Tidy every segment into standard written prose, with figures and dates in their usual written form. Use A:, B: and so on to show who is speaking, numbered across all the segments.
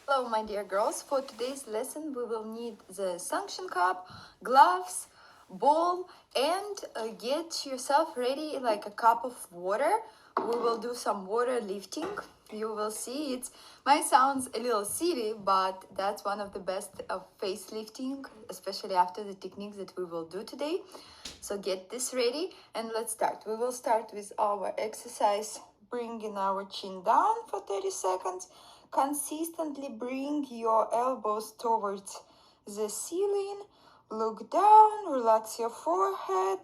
A: Hello, my dear girls. For today's lesson, we will need the suction cup, gloves, ball, and get yourself ready like a cup of water. We will do some water lifting. You will see it might sound a little silly, but that's one of the best face lifting, especially after the techniques that we will do today. So get this ready and let's start. We will start with our exercise, bringing our chin down for 30 seconds. Consistently bring your elbows towards the ceiling. Look down, relax your forehead.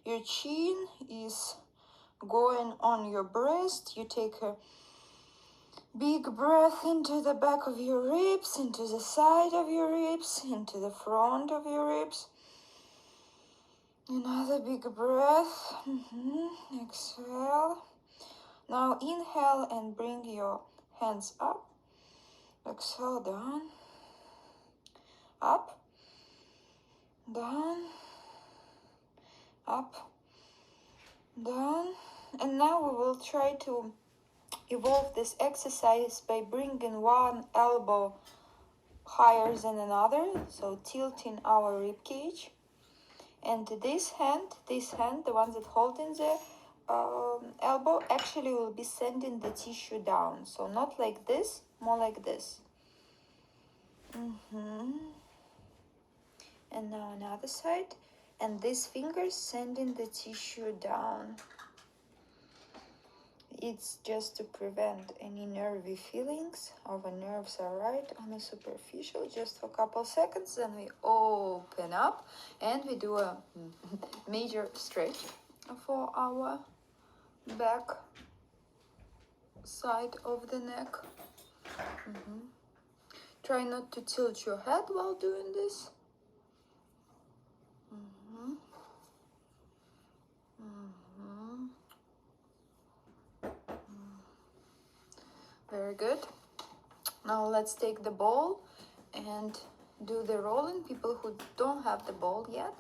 A: Your chin is going on your breast. You take a big breath into the back of your ribs, into the side of your ribs, into the front of your ribs. Another big breath. Exhale. Now inhale and bring your hands up. Exhale, down, up, down, up, down. And now we will try to evolve this exercise by bringing one elbow higher than another, so tilting our rib cage. And this hand, the one that holding the elbow, actually will be sending the tissue down. So not like this, more like this. And now another side, and these fingers sending the tissue down. It's just to prevent any nervy feelings. Our nerves are right on the superficial, just for a couple seconds. Then we open up and we do a major stretch for our back side of the neck. Try not to tilt your head while doing this. Very good. Now let's take the ball and do the rolling. People who don't have the ball yet,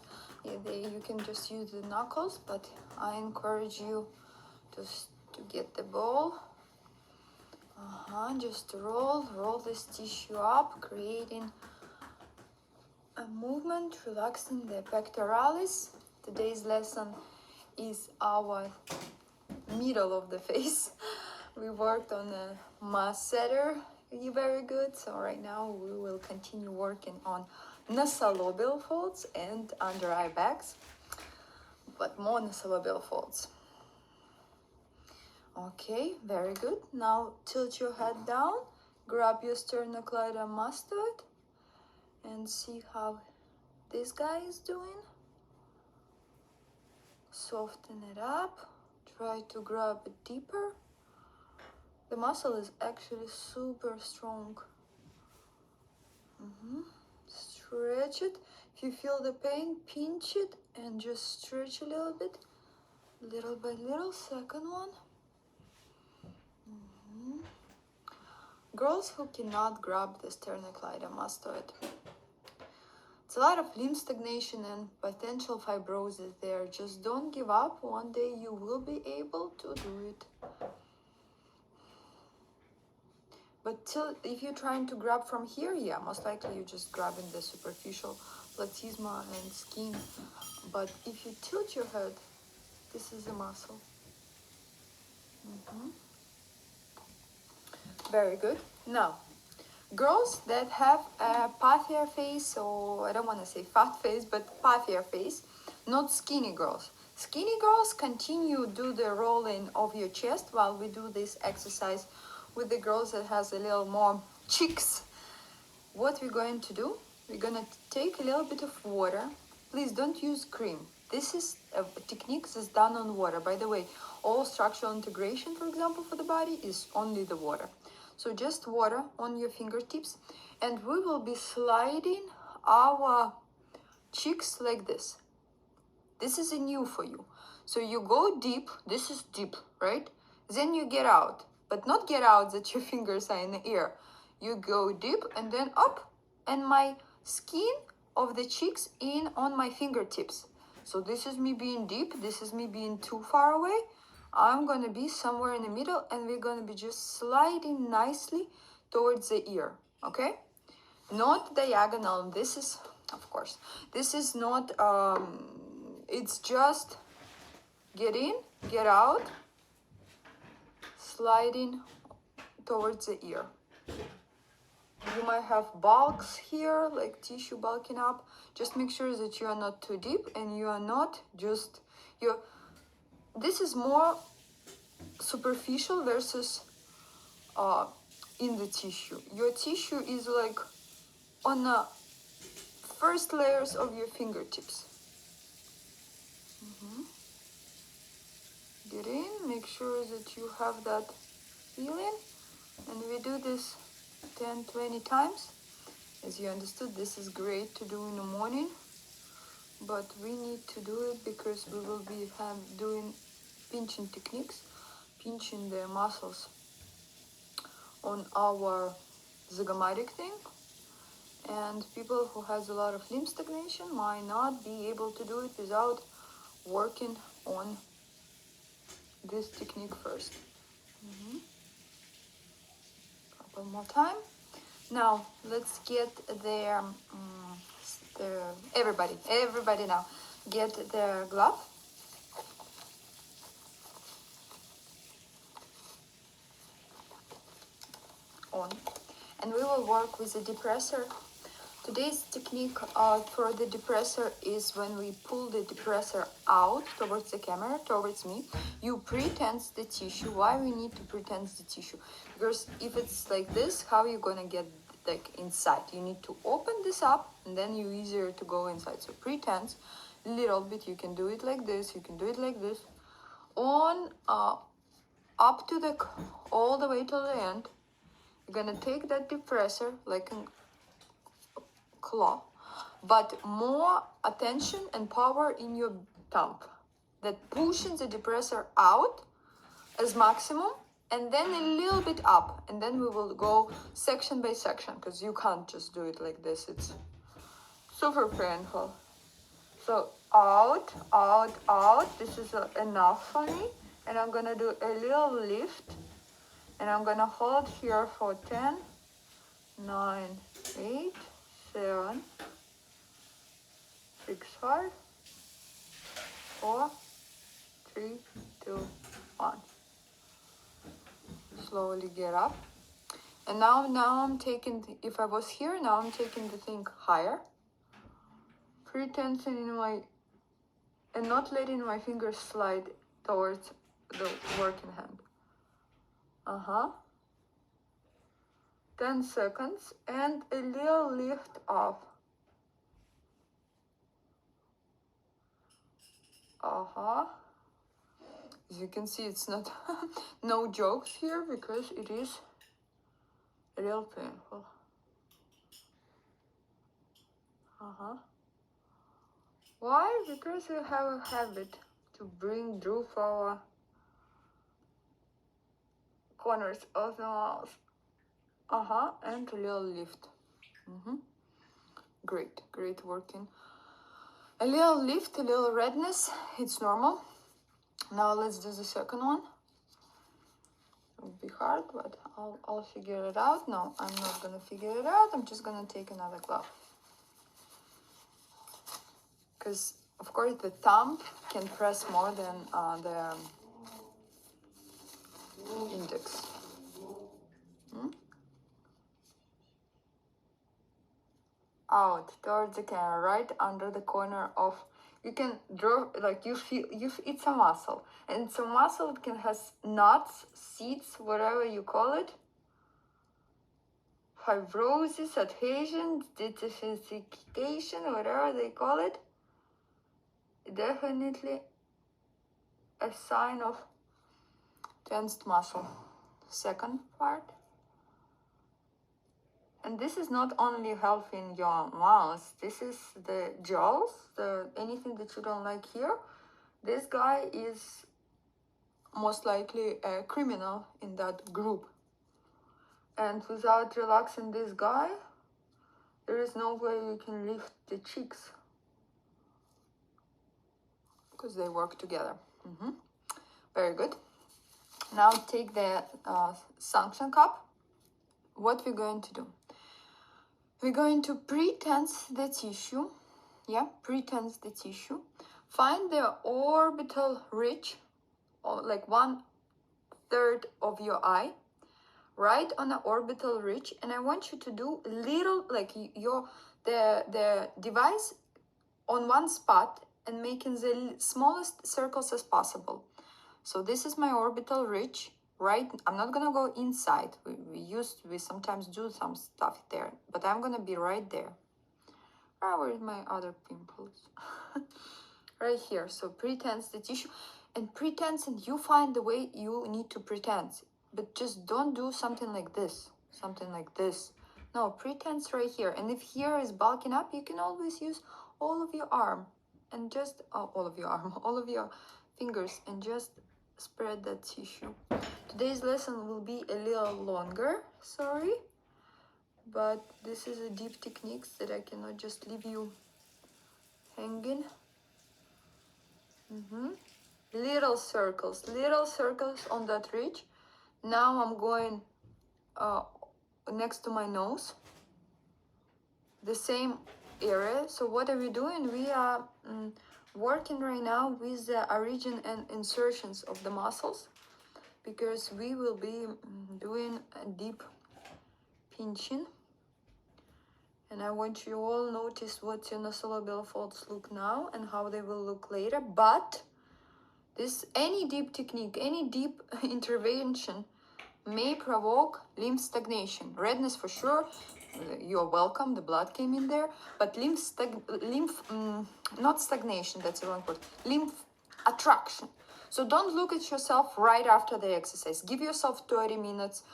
A: you can just use the knuckles, but I encourage you to get the ball. Just roll this tissue up, creating a movement, relaxing the pectoralis. Today's lesson is our middle of the face. We worked on the masseter, very good. So right now we will continue working on nasolabial folds and under eye bags, but more nasolabial folds. Okay, very good. Now tilt your head down, grab your sternocleidomastoid, and see how this guy is doing. Soften it up, try to grab it deeper. The muscle is actually super strong. Stretch it. If you feel the pain, pinch it and just stretch a little bit, little by little. Second one. Girls who cannot grab the sternocleidomastoid, it's a lot of limb stagnation and potential fibrosis there. Just don't give up. One day you will be able to do it. But if you're trying to grab from here, yeah, most likely you're just grabbing the superficial platysma and skin. But if you tilt your head, this is a muscle. Very good. Now, girls that have a puffier face, or I don't want to say fat face, but puffier face, not skinny girls. Skinny girls continue do the rolling of your chest while we do this exercise with the girls that has a little more cheeks. What we're going to do, we're going to take a little bit of water. Please don't use cream. This is a technique that's done on water. By the way, all structural integration, for example, for the body is only the water. So just water on your fingertips, and we will be sliding our cheeks like this. This is a new for you. So you go deep, this is deep, right? Then you get out, but not get out that your fingers are in the air. You go deep and then up, and my skin of the cheeks in on my fingertips. So this is me being deep, this is me being too far away. I'm gonna be somewhere in the middle, and we're gonna be just sliding nicely towards the ear. okay? Not diagonal. This is, of course, this is not, it's just get in, get out, sliding towards the ear. You might have bulks here, like tissue bulking up. Just make sure that you are not too deep and you are not just, this is more superficial versus in the tissue. Your tissue is like on the first layers of your fingertips. Get in, make sure that you have that feeling, and we do this 10-20 times. As you understood, this is great to do in the morning, but we need to do it because we will be doing pinching techniques, pinching the muscles on our zygomatic thing, and people who has a lot of limb stagnation might not be able to do it without working on this technique first. Couple more time. Now let's get the everybody now get the glove. On, and we will work with the depressor. Today's technique for the depressor is when we pull the depressor out towards the camera, towards me. You pre-tense the tissue. Why we need to pre-tense the tissue? Because if it's like this, how are you gonna get like inside? You need to open this up, and then you easier to go inside. So pre-tense, little bit. You can do it like this. You can do it like this. On up to the all the way till the end. You're gonna take that depressor like a claw, but more attention and power in your thumb, that pushing the depressor out as maximum, and then a little bit up, and then we will go section by section, because you can't just do it like this. It's super painful. So out, out, out. This is enough for me, and I'm gonna do a little lift, and I'm gonna hold here for 10, 9, 8, 7, 6, 5, 4, 3, 2, 1. Slowly get up. And now I'm taking, if I was here, now I'm taking the thing higher. Pre-tensing in my, and not letting my fingers slide towards the working hand. 10 seconds and a little lift off. As you can see, it's not no jokes here, because it is real painful. Why? Because we have a habit to bring droop our corners of the mouth. And a little lift. Great, great working. A little lift, a little redness, it's normal. Now let's do the second one. It will be hard, but I'll figure it out. No, I'm not gonna figure it out. I'm just gonna take another glove. Because, of course, the thumb can press more than the index. Out towards the camera, right under the corner of, you can draw, like you feel, it's a muscle, and it's a muscle that can has knots, seeds, whatever you call it, fibrosis, adhesion, detoxification, whatever they call it. Definitely a sign of tensed muscle. Second part. And this is not only helping your mouth, this is the jaws, anything that you don't like here. This guy is most likely a criminal in that group. And without relaxing this guy, there is no way you can lift the cheeks, because they work together. Very good. Now take the suction cup. What we're going to do? We're going to pre-tense the tissue. Yeah, pre-tense the tissue. Find the orbital ridge, or like 1/3 of your eye, right on the orbital ridge, and I want you to do little, like the device on one spot and making the smallest circles as possible. So this is my orbital ridge, right? I'm not gonna go inside. We sometimes do some stuff there, but I'm gonna be right there. Where is my other pimples? Right here. So pre-tense the tissue, and pre-tense, and you find the way you need to pre-tense, but just don't do something like this, something like this. No, pre-tense right here. And if here is bulking up, you can always use all of your arm and just all of your arm, all of your fingers, and just spread that tissue. Today's lesson will be a little longer, sorry, but this is a deep techniques that I cannot just leave you hanging. Little circles on that ridge. Now I'm going next to my nose, the same area. So what are we doing? We are working right now with the origin and insertions of the muscles, because we will be doing a deep pinching. And I want you all notice what your nasolabial folds look now and how they will look later. But any deep technique, any deep intervention may provoke lymph stagnation. Redness for sure, you're welcome, the blood came in there, but not stagnation, that's the wrong word, lymph attraction. So don't look at yourself right after the exercise. Give yourself 30 minutes,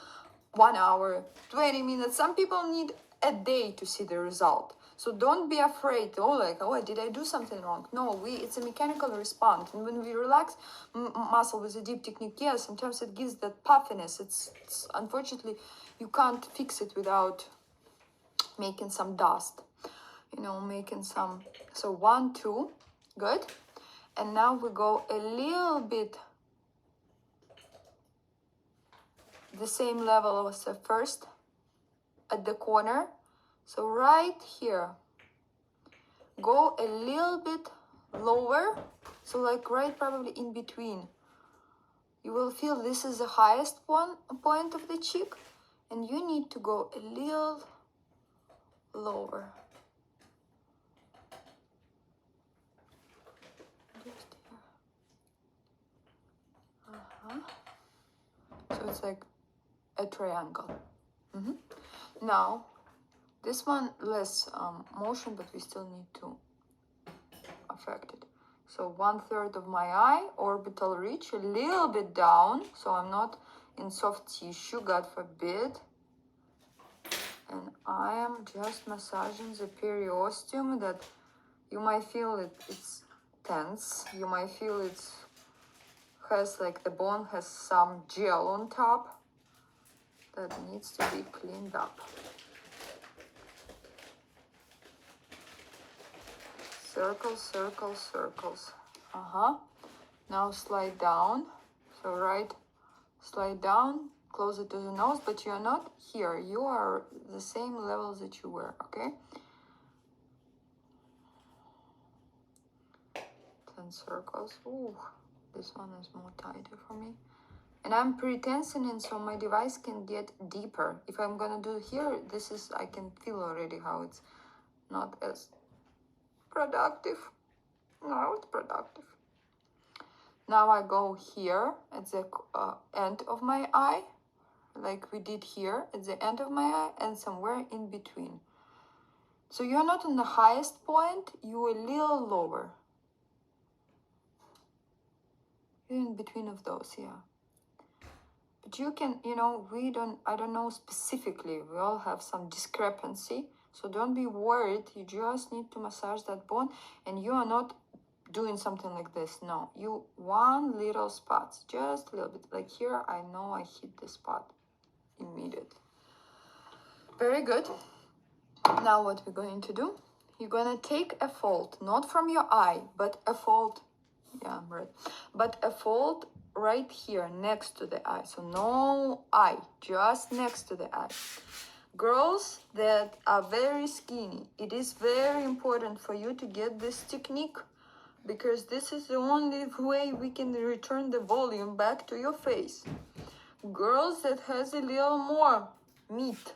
A: 1 hour, 20 minutes. Some people need a day to see the result. So don't be afraid, did I do something wrong? No, it's a mechanical response. And when we relax muscle with a deep technique, yes, sometimes it gives that puffiness. It's unfortunately, you can't fix it without making some dust, making some. So 1, 2, good. And now we go a little bit the same level as the first at the corner. So right here, go a little bit lower, so like right probably in between. You will feel this is the highest point of the cheek, and you need to go a little lower. Just here. So it's like a triangle. Now, this one less motion, but we still need to affect it. So 1/3 of my eye, orbital ridge, a little bit down, so I'm not in soft tissue, God forbid. And I am just massaging the periosteum, that you might feel it's tense. You might feel has like the bone has some gel on top that needs to be cleaned up. Circles, circles, circles. Now slide down. So slide down, closer to the nose, but you're not here. You are the same level that you were, okay? 10 circles. Ooh, this one is more tighter for me. And I'm pre-tensing, and so my device can get deeper. If I'm gonna do here, I can feel already how it's not as productive. No, it's productive. Now I go here at the end of my eye, like we did here at the end of my eye, and somewhere in between. So you're not on the highest point, you're a little lower. You're in between of those, yeah. But you can, I don't know specifically, we all have some discrepancy, so don't be worried. You just need to massage that bone, and you are not doing something like this. No, you one little spot, just a little bit. Like here, I know I hit the spot immediately. Very good. Now what we're going to do, you're going to take a fold, not from your eye, but a fold, yeah, right, but a fold right here next to the eye. So no eye, just next to the eye. Girls that are very skinny, it is very important for you to get this technique, because this is the only way we can return the volume back to your face. Girls that has a little more meat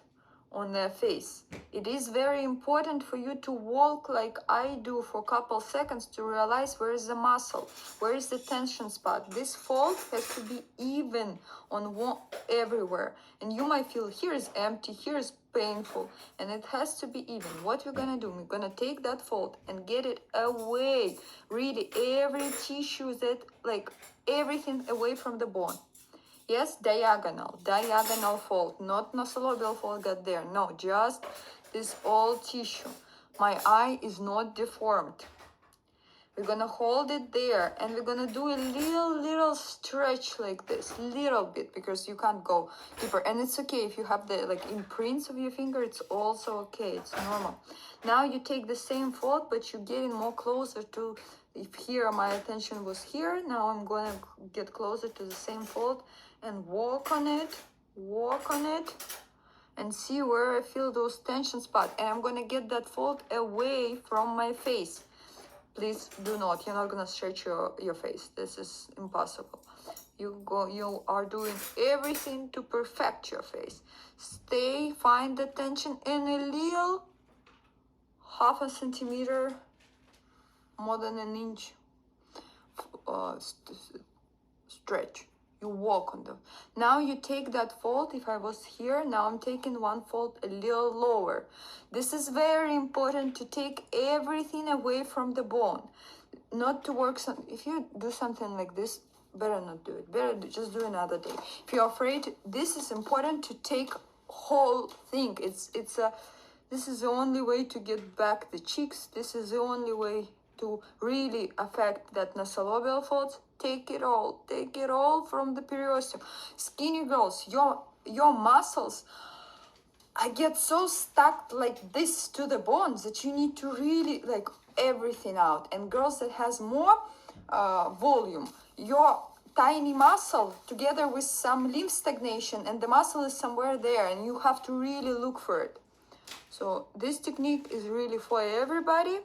A: on their face, it is very important for you to walk like I do for a couple seconds to realize where is the muscle, where is the tension spot. This fold has to be even on everywhere, and you might feel here is empty, here is painful, and it has to be even. What we're gonna do, we're gonna take that fold and get it away, really every tissue, that like everything away from the bone. Yes, diagonal fold, not nasolabial fold got there. No, just this all tissue. My eye is not deformed. We're gonna hold it there, and we're gonna do a little stretch like this, little bit, because you can't go deeper. And it's okay if you have the like imprints of your finger, it's also okay, it's normal. Now you take the same fold, but you're getting more closer to, if here my attention was here, now I'm gonna get closer to the same fold and walk on it, and see where I feel those tension spots. And I'm gonna get that fold away from my face. Please do not, you're not gonna stretch your face. This is impossible. You are doing everything to perfect your face. Stay, find the tension in a little, half a centimeter, more than an inch stretch. You walk on them. Now you take that fold. If I was here, now I'm taking one fold a little lower. This is very important, to take everything away from the bone. Not to work if you do something like this, better not do it. Better just do another day. If you're afraid, this is important to take whole thing. This is the only way to get back the cheeks. This is the only way to really affect that nasolabial folds. Take it all from the periosteum. Skinny girls, your muscles, I get so stuck like this to the bones that you need to really like everything out. And girls that has more volume, your tiny muscle together with some lymph stagnation, and the muscle is somewhere there, and you have to really look for it. So this technique is really for everybody.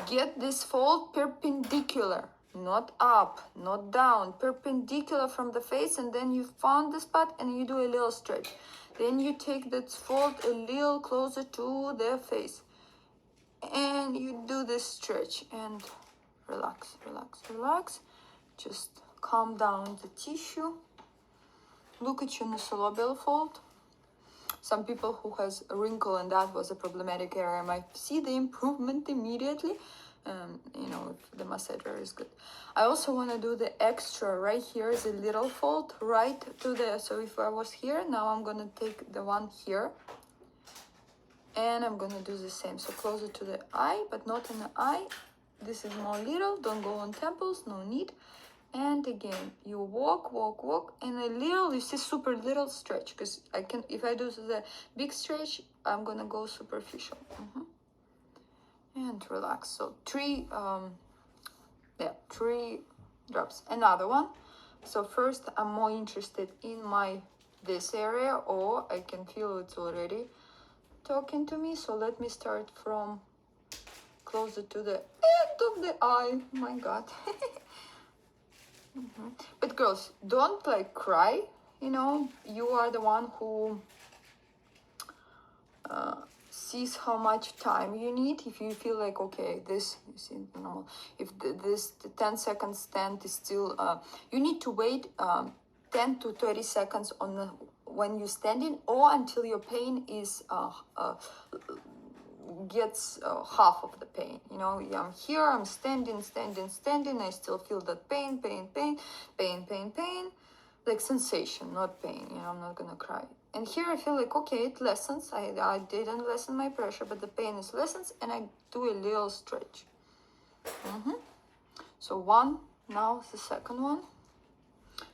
A: Get this fold perpendicular, not up, not down, perpendicular from the face, and then you found the spot and you do a little stretch. Then you take that fold a little closer to the face, and you do this stretch and relax. Just calm down the tissue. Look at your nasolabial fold. Some people who has a wrinkle and that was a problematic area might see the improvement immediately. If the massager is good. I also want to do the extra right here is a little fold right to the, so if I was here, now I'm going to take the one here, and I'm going to do the same. So closer to the eye, but not in the eye. This is more little, don't go on temples, no need. And again, you walk, and a little, you see, super little stretch, because I can, if I do the big stretch, I'm gonna go superficial. And relax. So three drops. Another one. So first, I'm more interested in this area, or I can feel it's already talking to me. So let me start from closer to the end of the eye. My God. But girls, don't like cry. You are the one who sees how much time you need. If you feel like, okay, this is normal. If the 10 seconds stand is still, you need to wait 10 to 30 seconds on when you're standing, or until your pain is gets half of the pain. I'm here, I'm standing, I still feel that pain, like sensation, not pain. I'm not gonna cry. And here I feel like, okay, it lessens. I didn't lessen my pressure, but the pain is lessens, and I do a little stretch. So one, now the second one.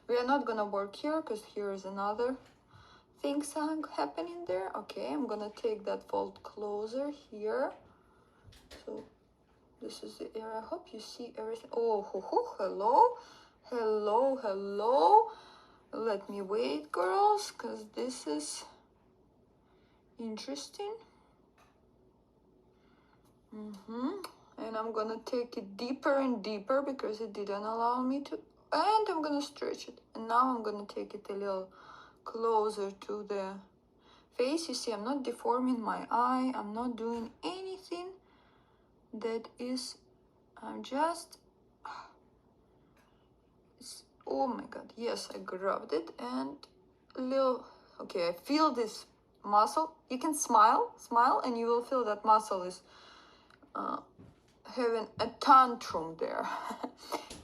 A: We are not gonna work here, because here is another things happening there. Okay, I'm gonna take that fold closer here. So this is the area. I hope you see everything. Oh, hello. Let me wait, girls, because this is interesting. And I'm gonna take it deeper and deeper because it didn't allow me to. And I'm gonna stretch it. And now I'm gonna take it a little closer to the face. You see, I'm not deforming my eye. I'm not doing anything that is. I'm just. Oh my god, yes, I grabbed it and a little. Okay, I feel this muscle. You can smile, and you will feel that muscle is having a tantrum there.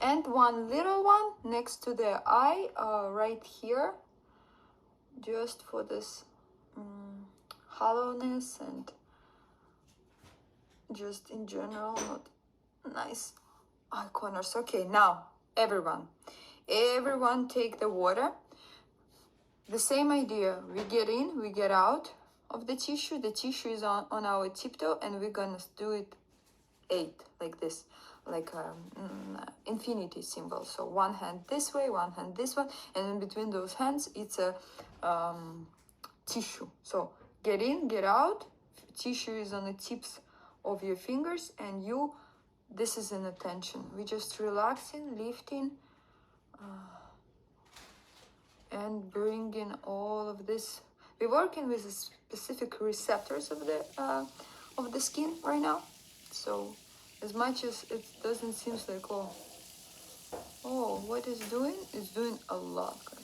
A: And one little one next to the eye, right here, just for this hollowness and just in general, not nice eye corners. Okay, now everyone take the water. The same idea, we get in, we get out of the tissue is on our tiptoe, and we're gonna do it 8 like this, like infinity symbol. So one hand this way, one hand this one, and in between those hands it's a tissue. So get in, get out, tissue is on the tips of your fingers, and this is an attention. We're just relaxing, lifting, and bringing all of this. We're working with the specific receptors of the skin right now. So as much as it doesn't seem like, what it's doing a lot, guys.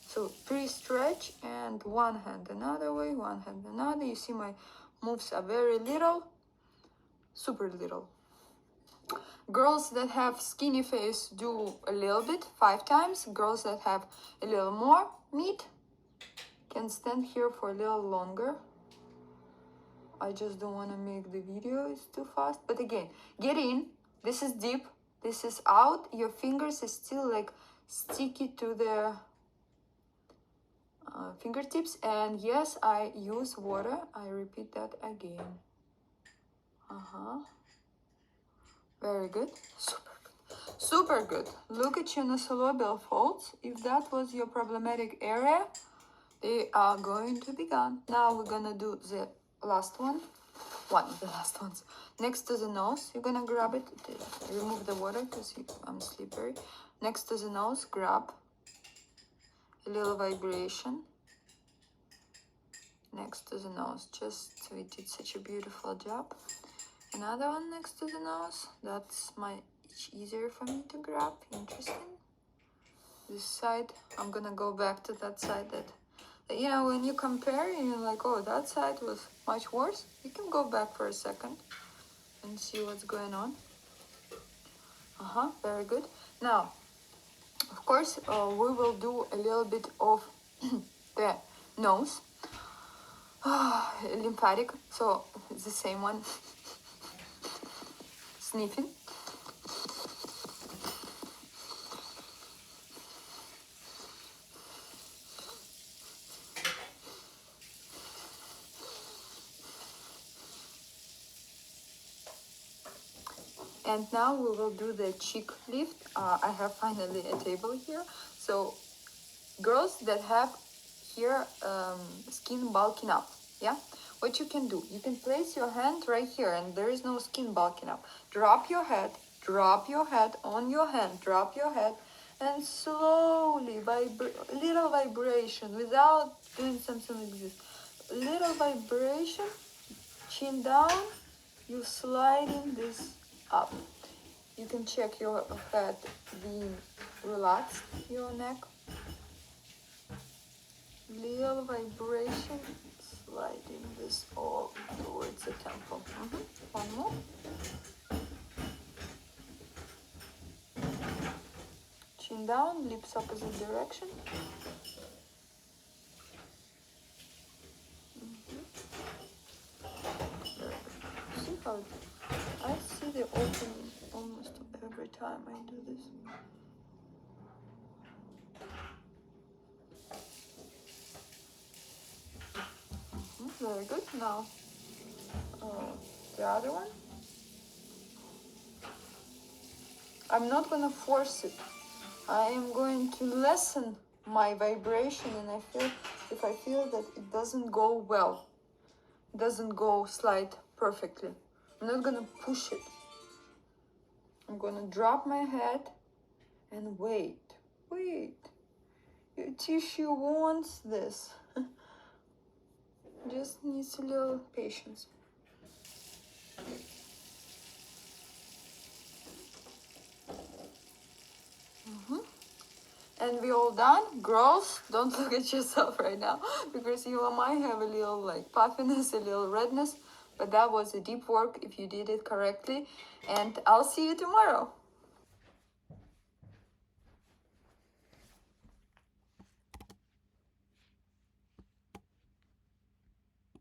A: So pre-stretch, and one hand another way, one hand another. You see my moves are very little, super little. Girls that have skinny face do a little bit, 5 times. Girls that have a little more meat can stand here for a little longer. I just don't want to make the video, it's too fast. But again, get in. This is deep. This is out. Your fingers is still like sticky to the fingertips. And yes, I use water. I repeat that again. Very good. Super good. Look at your nasolabial folds. If that was your problematic area, they are going to be gone. Now we're gonna do the last one of the last ones. Next to the nose, you're gonna grab it. Remove the water because I'm slippery. Next to the nose, grab a little vibration. Next to the nose, we did such a beautiful job. Another one next to the nose. That's easier for me to grab. Interesting. This side, I'm gonna go back to that side that, when you compare, you're like, that side was much worse. You can go back for a second and see what's going on. Very good. Now, of course, we will do a little bit of the nose. Lymphatic, so it's the same one. Sniffing. And now we will do the cheek lift. I have finally a table here. So girls that have here skin bulking up, what you can do, you can place your hand right here, and there is no skin bulking up. Drop your head on your hand, drop your head, and slowly, little vibration, without doing something like this. Little vibration, chin down, you sliding this up. You can check your head being relaxed, your neck. Little vibration, sliding this all towards the temple. One more. Chin down, lips opposite direction. See how I see the opening almost every time I do this. Very good. Now the other one. I'm not gonna force it. I am going to lessen my vibration, and if I feel that it doesn't go well, doesn't go slide perfectly, I'm not gonna push it. I'm gonna drop my head and wait. Your tissue wants this. Just needs a little patience. And we all done. Girls, don't look at yourself right now because you might have a little like puffiness, a little redness, but that was a deep work if you did it correctly. And I'll see you tomorrow.